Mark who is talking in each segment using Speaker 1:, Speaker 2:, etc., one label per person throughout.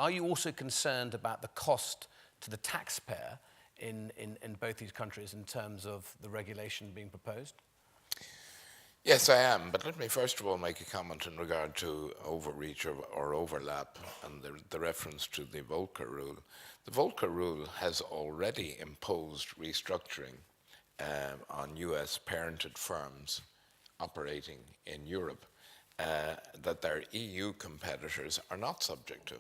Speaker 1: are you also concerned about the cost to the taxpayer in both these countries in terms of the regulation being proposed?
Speaker 2: Yes, I am, but let me first of all make a comment in regard to overreach or overlap and the reference to the Volcker rule. The Volcker rule has already imposed restructuring on US parented firms operating in Europe that their EU competitors are not subject to.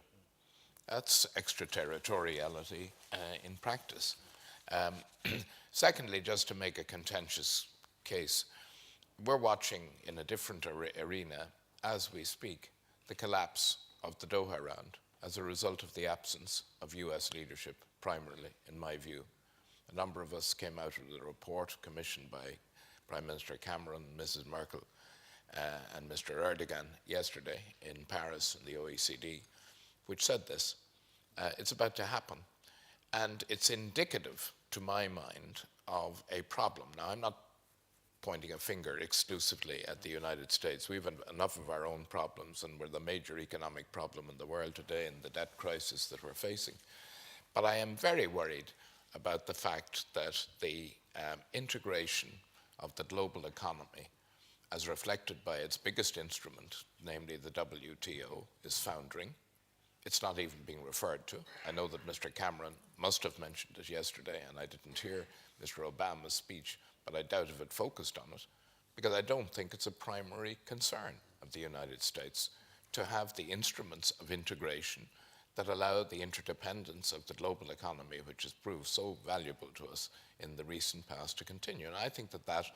Speaker 2: That's extraterritoriality in practice. Secondly, just to make a contentious case, we're watching in a different arena as we speak the collapse of the Doha round as a result of the absence of US leadership, primarily, in my view. A number of us came out of the report commissioned by Prime Minister Cameron, Mrs. Merkel, and Mr. Erdogan yesterday in Paris in the OECD, which said this. It's about to happen. And it's indicative, to my mind, of a problem. Now, I'm not pointing a finger exclusively at the United States. We've enough of our own problems, and we're the major economic problem in the world today in the debt crisis that we're facing. But I am very worried about the fact that the integration of the global economy, as reflected by its biggest instrument, namely the WTO, is foundering. It's not even being referred to. I know that Mr. Cameron must have mentioned it yesterday, and I didn't hear Mr. Obama's speech, but I doubt if it focused on it, because I don't think it's a primary concern of the United States to have the instruments of integration that allow the interdependence of the global economy, which has proved so valuable to us in the recent past, to continue. And I think that that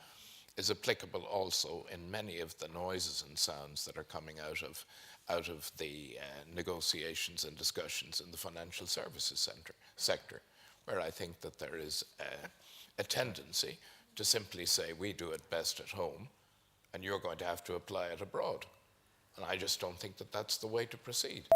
Speaker 2: is applicable also in many of the noises and sounds that are coming out of the negotiations and discussions in the financial services sector, where I think that there is a tendency to simply say, we do it best at home, and you're going to have to apply it abroad. And I just don't think that that's the way to proceed.